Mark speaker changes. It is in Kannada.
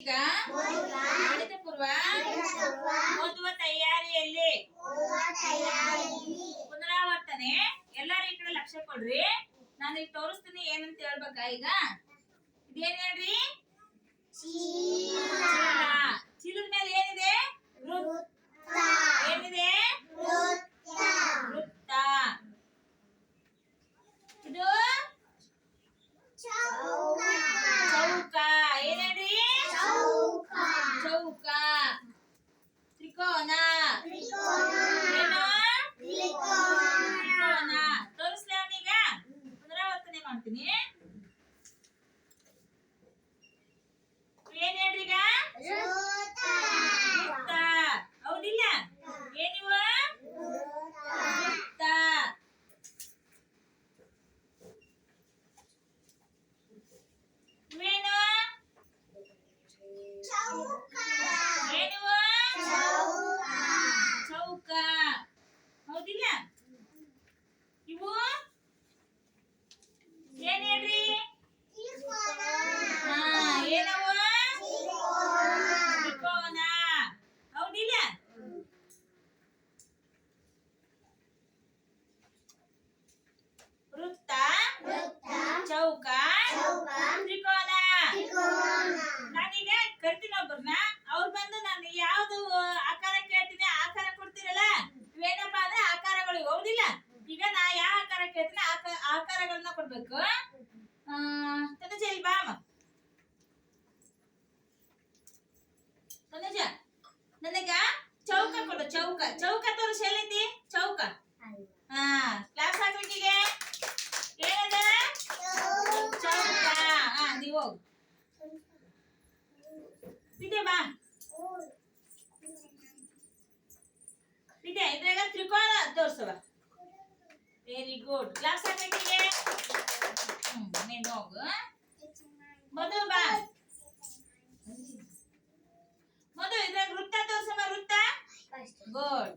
Speaker 1: ಈಗ ಗಣಿತ ಪೂರ್ವ ಓದುವ ತಯಾರಿಯಲ್ಲಿ ಪುನರಾವರ್ತನೆ. ಎಲ್ಲರೂ ಈ ಕಡೆ ಲಕ್ಷ್ಯ ಕೊಡ್ರಿ. ನಾನು ಈಗ ತೋರಿಸ್ತೀನಿ ಏನಂತ ಹೇಳ್ಬೇಕಾ. ಈಗ ಇದೇನ್ ಹೇಳ್ರಿ? ಚೀಲದ ಮೇಲೆ ಏನಿದೆ? ಏನಿದೆ? ವೃತ್ತ. ಇದು ಚೌಕ. ಏನ್ ಹೇಳ್ರಿ? ಚೌಕ. ತ್ರಿಕೋನ. ಏನು? ತ್ರಿಕೋನ. ತೋರಿಸ್ಲಿ ಅವನೀಗ. ಪುನರಾವರ್ತನೆ ಮಾಡ್ತೀನಿ. ಏನ್ ಹೇಳ್ರಿ ಈಗ? ವೃತ್ತ. ಹೌದಿಲ್ಲ? ಏನಿವ? ವೃತ್ತ. ಇವೇನು? ಏನಿವ? ಚೌಕ. ಹೌದಿಲ್ಲ? ಇವು ಏನ್ ಹೇಳ್ರಿ? ಏನವ? ತ್ರಿಕೋನ. ಹೌದಿಲ್ಲ? ವೃತ್ತ, ಚೌಕ, ತ್ರಿಕೋನ. ನಾನೀಗ ಕರಿತೀನಿ ಒಬ್ಬರನ್ನ. ಅವ್ರು ಬಂದು ನಾನು ಯಾವ್ದು ಆಕಾರ ಕೇಳ್ತೀನಿ ಆಕಾರ ಕೊಡ್ತೀರಲ್ಲ. ಇವೇನಪ್ಪಾ ಅಂದ್ರೆ ಆಕಾರಗಳು. ಹೌದಿಲ್ಲ? ಈಗ ನಾ ಯಾವ ಆಕಾರ ಕೇಳ್ತೀನಿ ಆಕಾರಗಳನ್ನ ಕೊಡ್ಬೇಕು. ತನುಜ ಇಲ್ಲಿ ಬಾ ಅಮ್ಮ. ತನುಜ ನನಗ ಚೌಕ ಕೊಡು. ಚೌಕ. ಚೌಕ ತೋರಿಸಿ. ಎಲ್ಲೈತಿ ಚೌಕ? ಕ್ಲಾಸ್ ಹಾಕ್ಲಿಕ್ಕೆ ಏನದ? ಚೌಕ. ನೀವ್ ಹೋಗು. ಇದೆ ಬಾ. ಇದೆ ಇದ್ರಾಗ ತ್ರಿಕೋನ ತೋರ್ಸವ. Very good. ಕ್ಲಾಸ್ ಹಾಕ್ಲಿಕ್ಕೆ ನೀನು ಹೋಗು. ಮಧು ಬಾ. ಮಧು ಇದ್ರಾಗ ವೃತ್ತ ತೋರ್ಸವ. ವೃತ್ತ. ಗುಡ್.